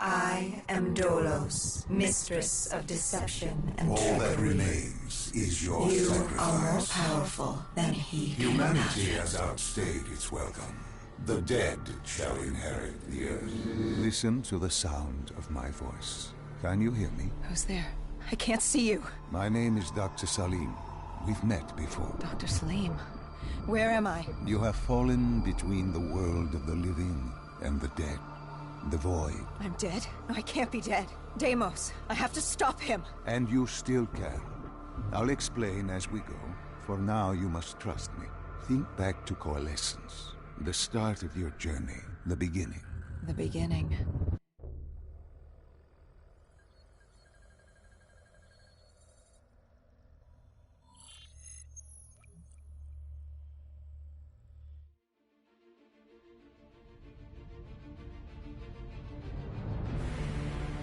I am Dolos, mistress of deception and trickery. All that remains is your sacrifice. You are more powerful than he. Humanity has outstayed its welcome. The dead shall inherit the earth. Listen to the sound of my voice. Can you hear me? Who's there? I can't see you. My name is Dr. Salim. We've met before. Dr. Salim. Where am I? You have fallen between the world of the living and the dead. The void. I'm dead? No, I can't be dead. Deimos, I have to stop him. And you still can. I'll explain as we go. For now, you must trust me. Think back to Coalescence. The start of your journey. The beginning. The beginning.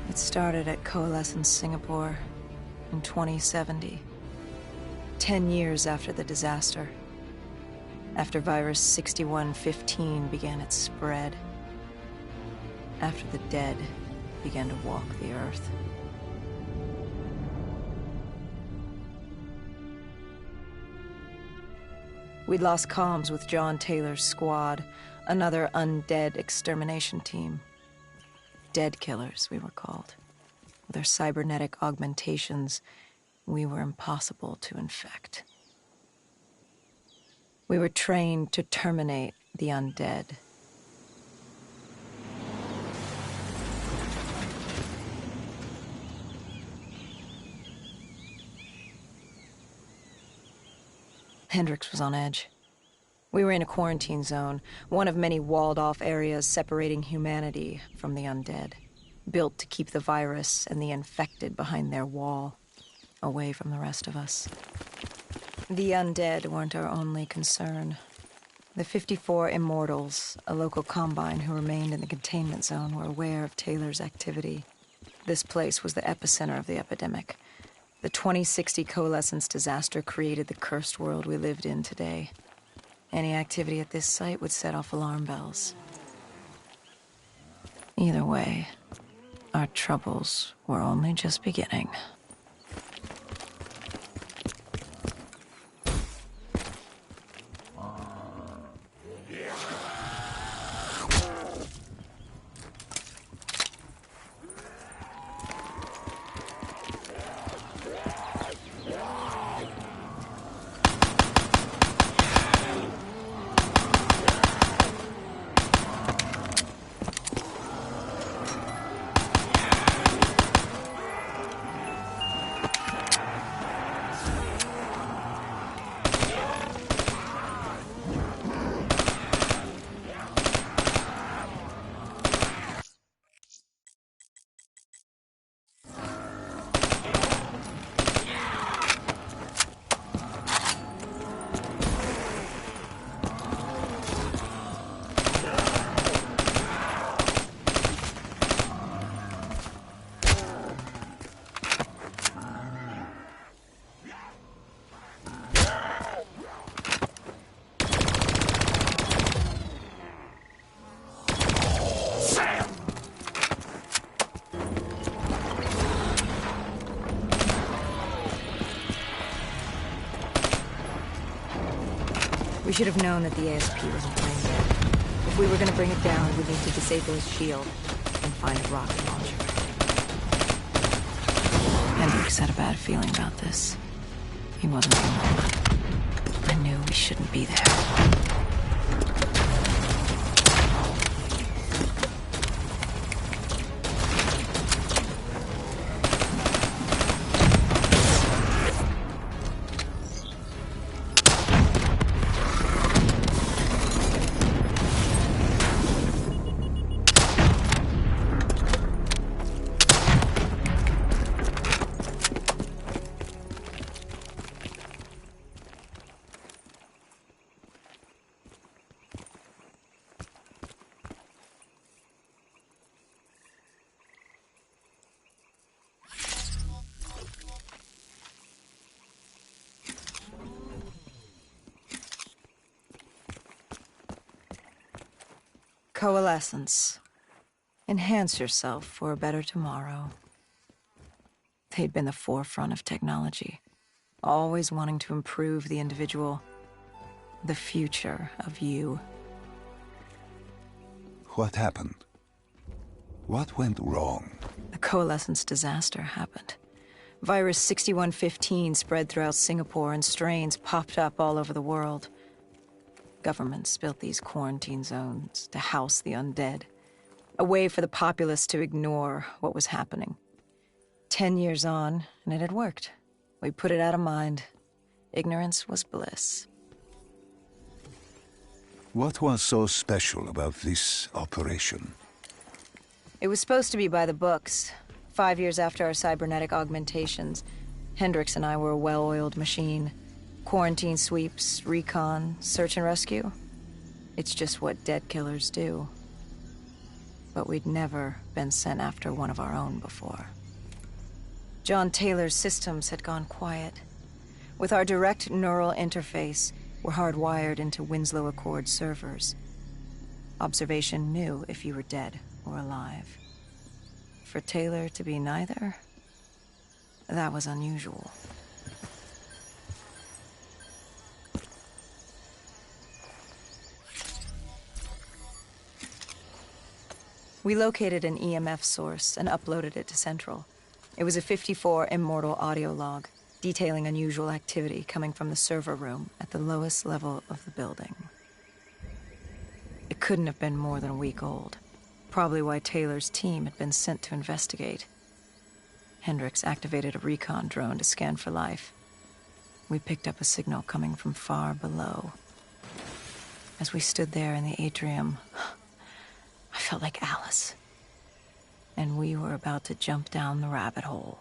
It started at Coalescence Singapore in 2070. 10 years after the disaster. After virus 6115 began its spread. After the dead began to walk the earth. We'd lost comms with John Taylor's squad, another undead extermination team. Dead killers, we were called. With our cybernetic augmentations, we were impossible to infect. We were trained to terminate the undead. Hendricks was on edge. We were in a quarantine zone, one of many walled-off areas separating humanity from the undead, built to keep the virus and the infected behind their wall, away from the rest of us. The undead weren't our only concern. The 54 Immortals, a local combine who remained in the containment zone, were aware of Taylor's activity. This place was the epicenter of the epidemic. The 2060 Coalescence disaster created the cursed world we lived in today. Any activity at this site would set off alarm bells. Either way, our troubles were only just beginning. We should have known that the ASP wasn't playing dead. If we were going to bring it down, we'd need to disable his shield and find a rocket launcher. Hendricks had a bad feeling about this. He wasn't the only one. I knew we shouldn't be there. Coalescence. Enhance yourself for a better tomorrow. They'd been the forefront of technology, always wanting to improve the individual, the future of you. What happened? What went wrong? The coalescence disaster happened. Virus 6115 spread throughout Singapore and strains popped up all over the world. Governments built these quarantine zones to house the undead, a way for the populace to ignore what was happening. 10 years on, and it had worked. We put it out of mind. Ignorance was bliss. What was so special about this operation? It was supposed to be by the books. 5 years after our cybernetic augmentations, Hendricks and I were a well-oiled machine. Quarantine sweeps, recon, search and rescue. It's just what dead killers do. But we'd never been sent after one of our own before. John Taylor's systems had gone quiet. With our direct neural interface, we're hardwired into Winslow Accord servers. Observation knew if you were dead or alive. For Taylor to be neither, that was unusual. We located an EMF source and uploaded it to Central. It was a 54 immortal audio log, detailing unusual activity coming from the server room at the lowest level of the building. It couldn't have been more than a week old. Probably why Taylor's team had been sent to investigate. Hendricks activated a recon drone to scan for life. We picked up a signal coming from far below. As we stood there in the atrium, I felt like Alice. And we were about to jump down the rabbit hole.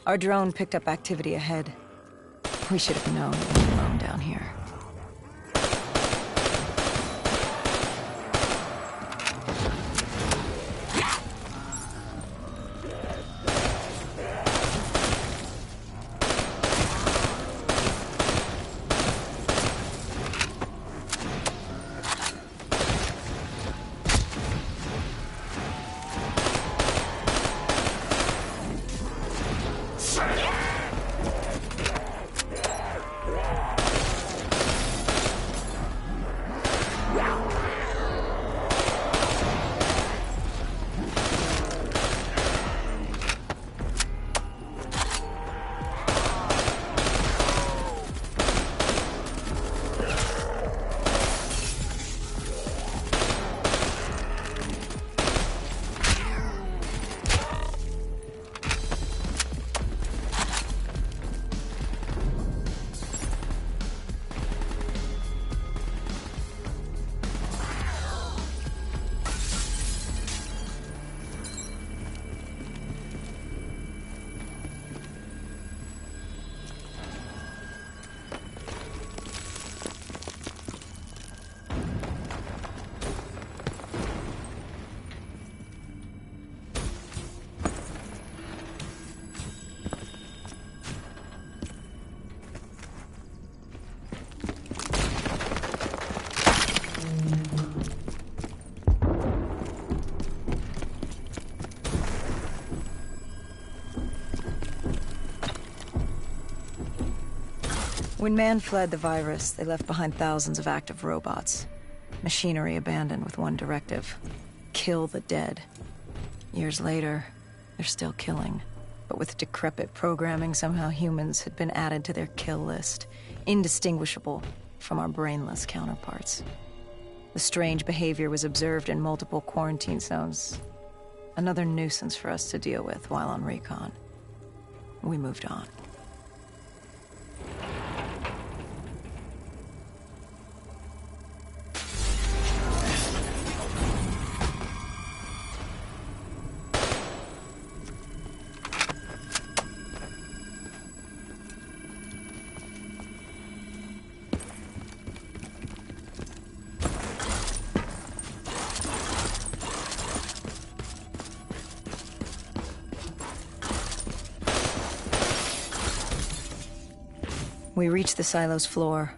Our drone picked up activity ahead. We should have known it was alone down here. When man fled the virus, they left behind thousands of active robots. Machinery abandoned with one directive: kill the dead. Years later, they're still killing. But with decrepit programming, somehow humans had been added to their kill list, indistinguishable from our brainless counterparts. The strange behavior was observed in multiple quarantine zones. Another nuisance for us to deal with while on recon. We moved on. We reached the silo's floor,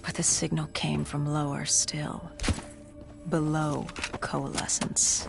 but the signal came from lower still, below coalescence.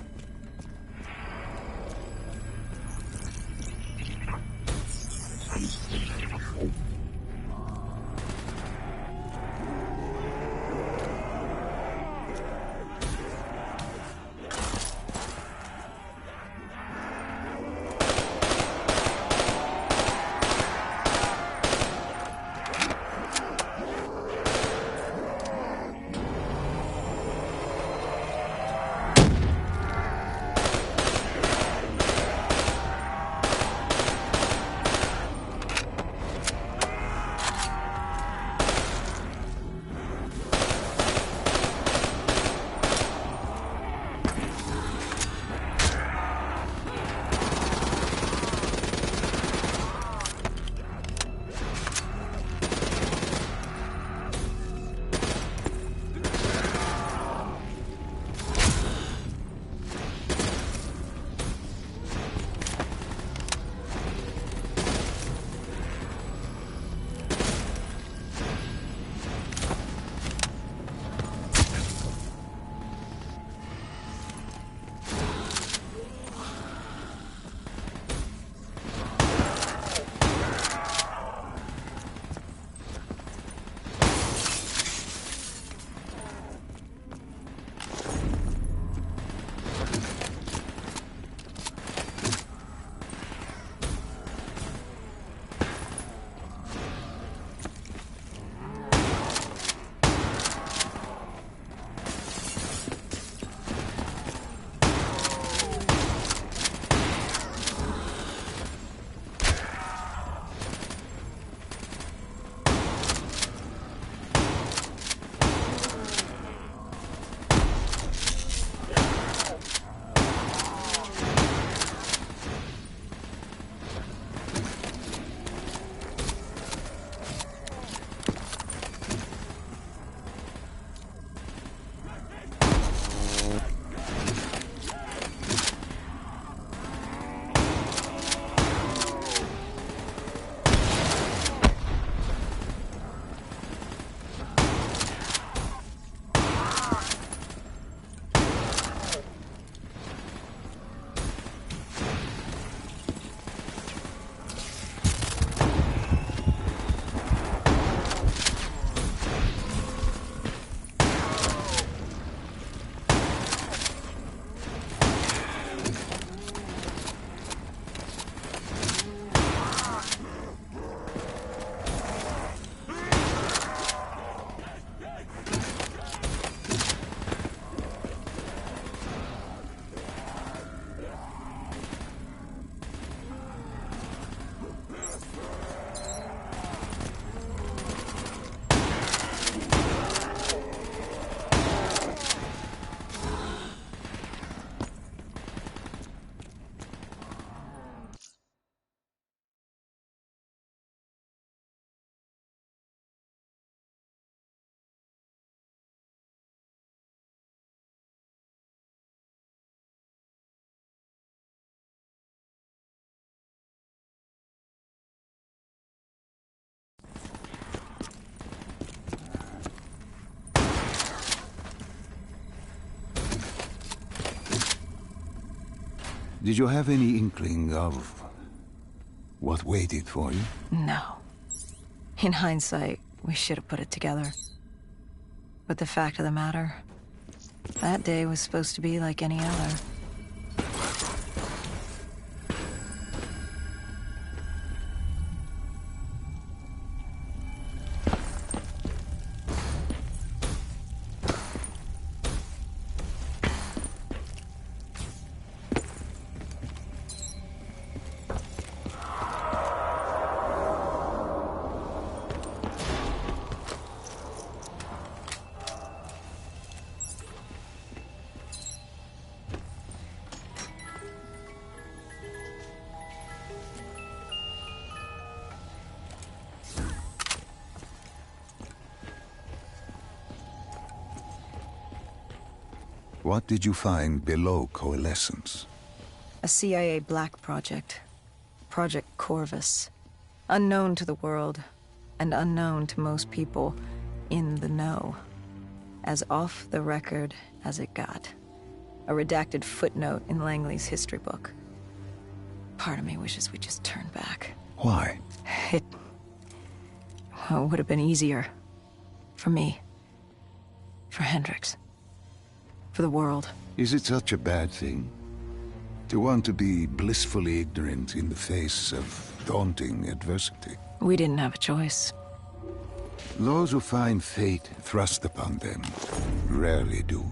Did you have any inkling of what waited for you? No. In hindsight, we should have put it together. But the fact of the matter, that day was supposed to be like any other. What did you find below Coalescence? A CIA black project. Project Corvus. Unknown to the world, and unknown to most people in the know. As off the record as it got. A redacted footnote in Langley's history book. Part of me wishes we just turned back. Why? It would have been easier. For me. For Hendricks. For the world. Is it such a bad thing? To want to be blissfully ignorant in the face of daunting adversity? We didn't have a choice. Those who find fate thrust upon them rarely do.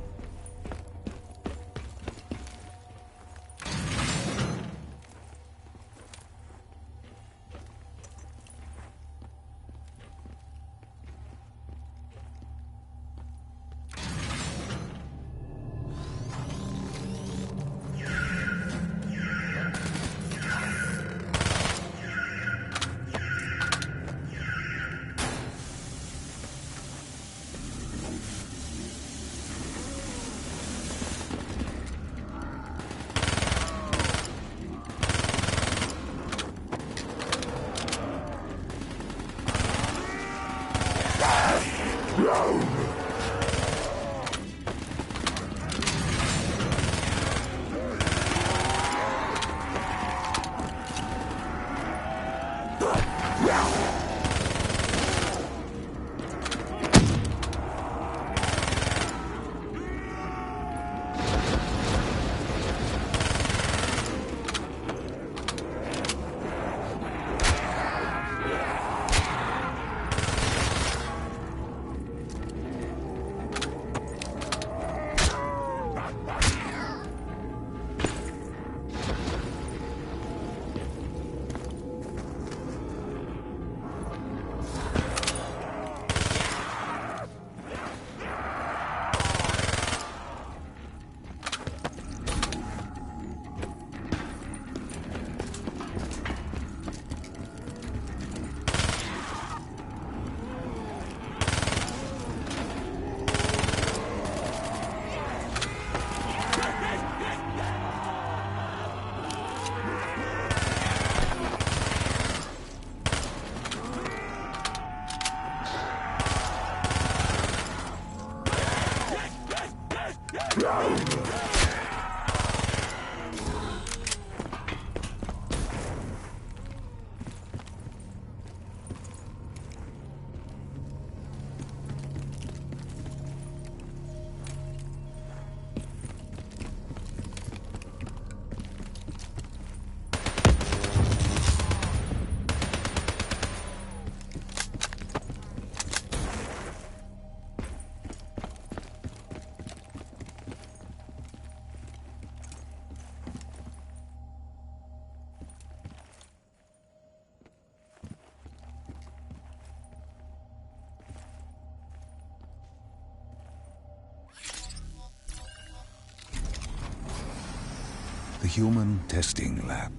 The human testing lab.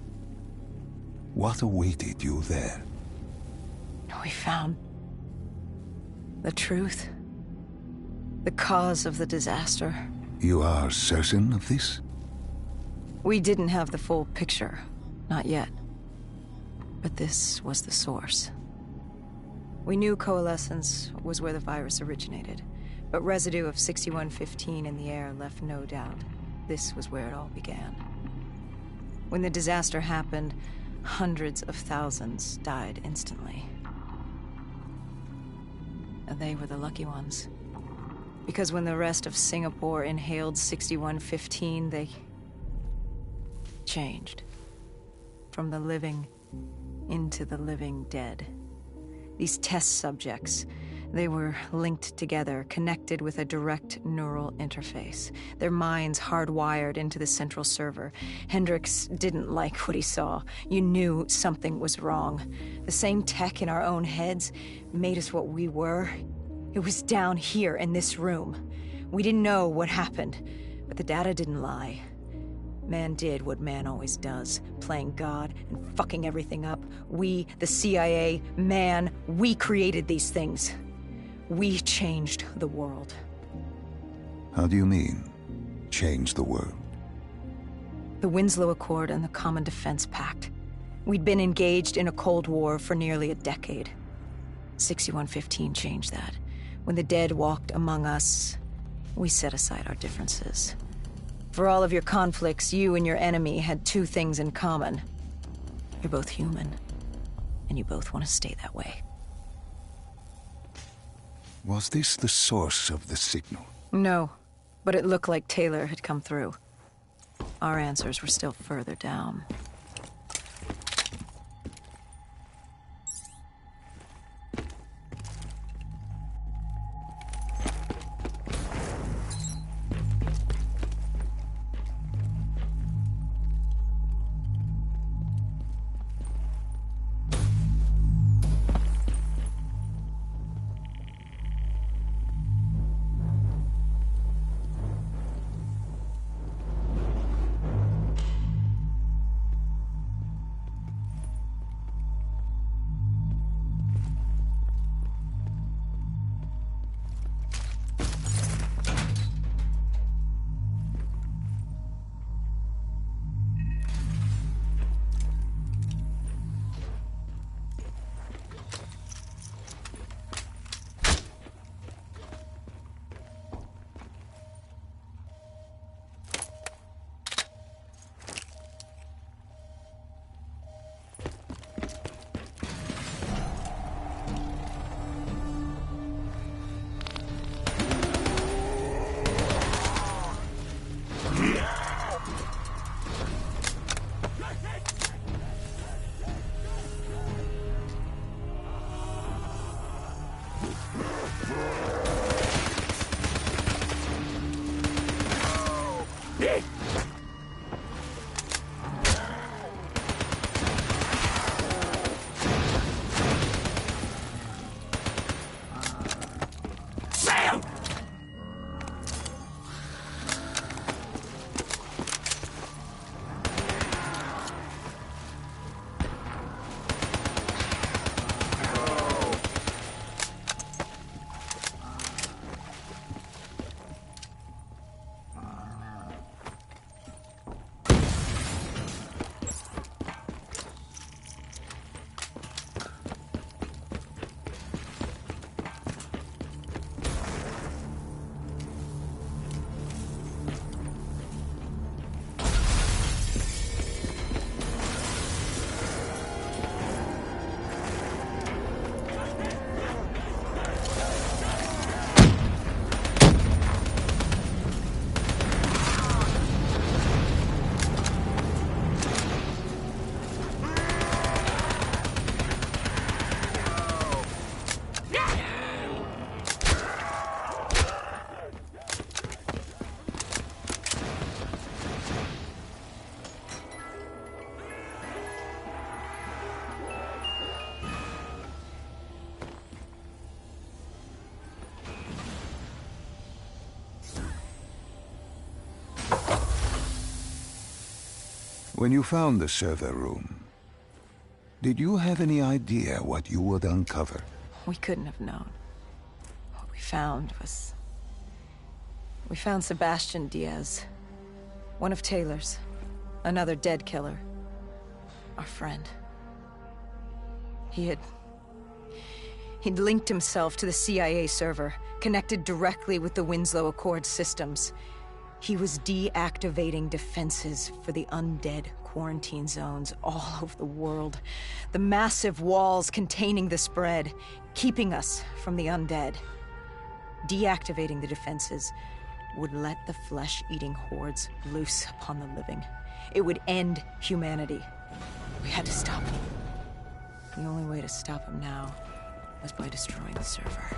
What awaited you there? We found the truth. The cause of the disaster. You are certain of this? We didn't have the full picture. Not yet. But this was the source. We knew Coalescence was where the virus originated, but residue of 6115 in the air left no doubt. This was where it all began. When the disaster happened, hundreds of thousands died instantly. And they were the lucky ones. Because when the rest of Singapore inhaled 6115, they changed. From the living into the living dead. These test subjects, they were linked together, connected with a direct neural interface. Their minds hardwired into the central server. Hendricks didn't like what he saw. You knew something was wrong. The same tech in our own heads made us what we were. It was down here in this room. We didn't know what happened, but the data didn't lie. Man did what man always does, playing God and fucking everything up. We, the CIA, man, we created these things. We changed the world. How do you mean, change the world? The Winslow Accord and the Common Defense Pact. We'd been engaged in a Cold War for nearly a decade. 6115 changed that. When the dead walked among us, we set aside our differences. For all of your conflicts, you and your enemy had two things in common. You're both human, and you both want to stay that way. Was this the source of the signal? No, but it looked like Taylor had come through. Our answers were still further down. When you found the server room, did you have any idea what you would uncover? We couldn't have known. What we found was... We found Sebastian Diaz. One of Taylor's. Another dead killer. Our friend. He'd linked himself to the CIA server, connected directly with the Winslow Accord systems. He was deactivating defenses for the undead quarantine zones all over the world. The massive walls containing the spread, keeping us from the undead. Deactivating the defenses would let the flesh-eating hordes loose upon the living. It would end humanity. We had to stop him. The only way to stop him now was by destroying the server.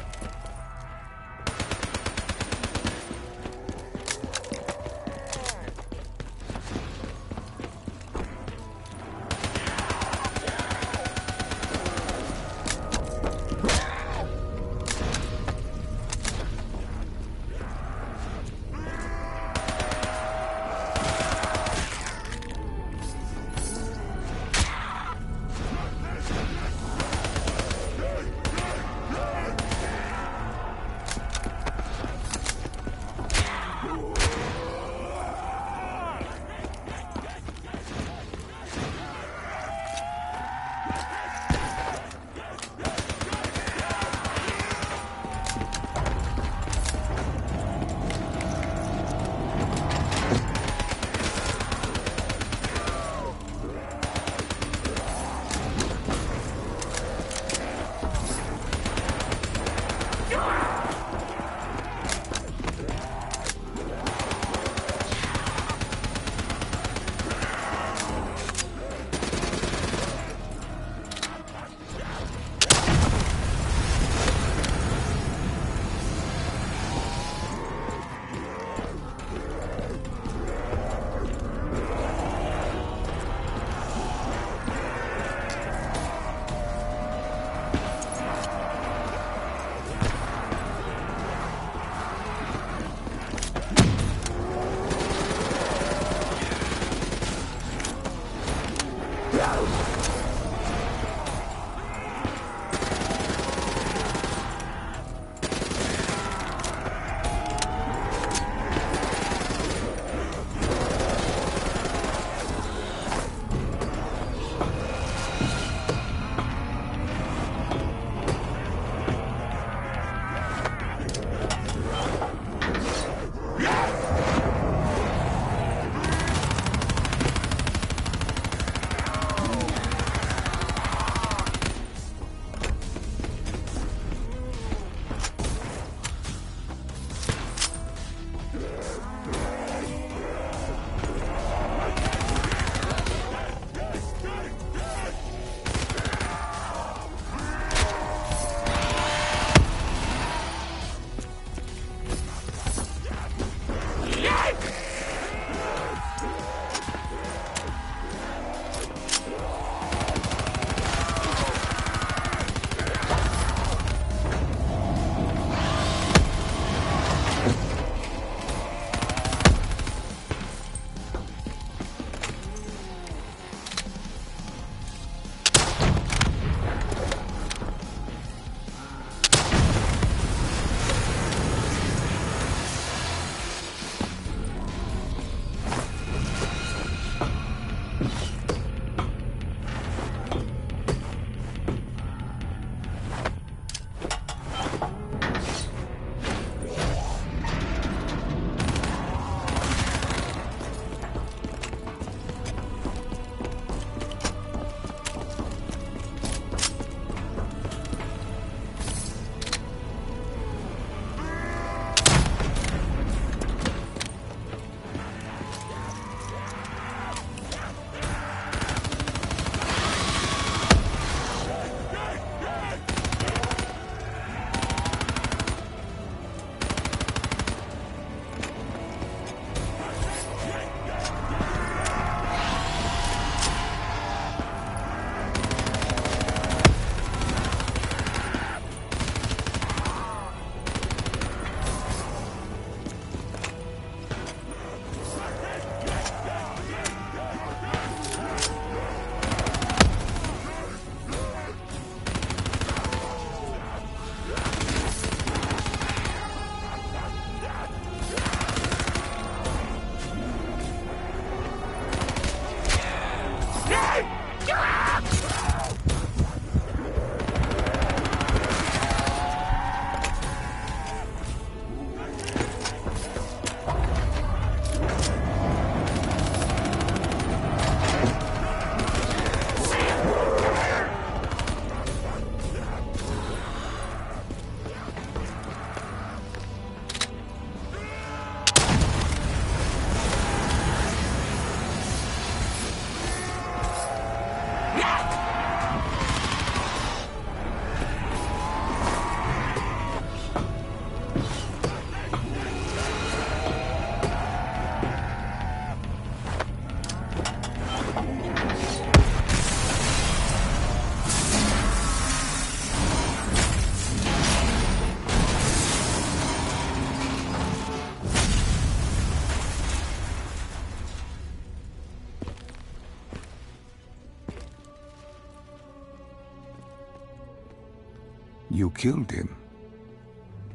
You killed him.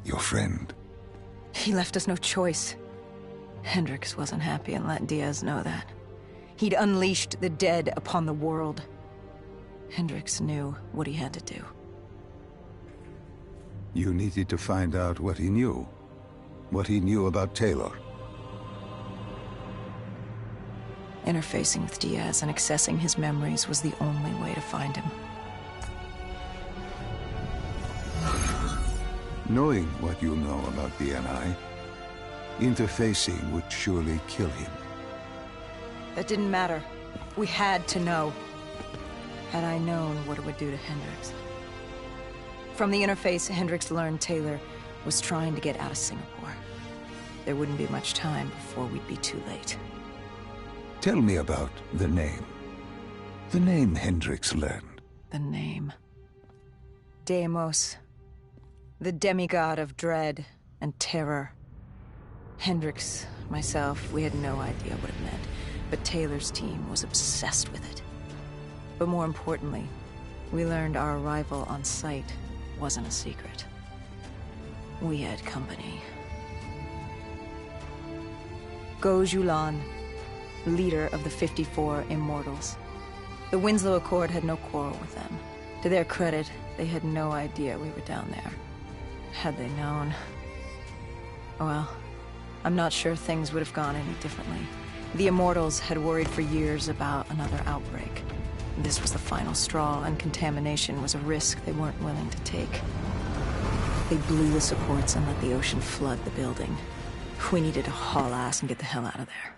Your friend. He left us no choice. Hendricks wasn't happy and let Diaz know that. He'd unleashed the dead upon the world. Hendricks knew what he had to do. You needed to find out what he knew. What he knew about Taylor. Interfacing with Diaz and accessing his memories was the only way to find him. Knowing what you know about DNI, interfacing would surely kill him. That didn't matter. We had to know. Had I known what it would do to Hendricks. From the interface, Hendricks learned Taylor was trying to get out of Singapore. There wouldn't be much time before we'd be too late. Tell me about the name. The name Hendricks learned. The name. Deimos. The demigod of dread and terror. Hendricks, myself, we had no idea what it meant, but Taylor's team was obsessed with it. But more importantly, we learned our arrival on site wasn't a secret. We had company. Go Julan, leader of the 54 Immortals. The Winslow Accord had no quarrel with them. To their credit, they had no idea we were down there. Had they known... well, I'm not sure things would have gone any differently. The Immortals had worried for years about another outbreak. This was the final straw, and contamination was a risk they weren't willing to take. They blew the supports and let the ocean flood the building. We needed to haul ass and get the hell out of there.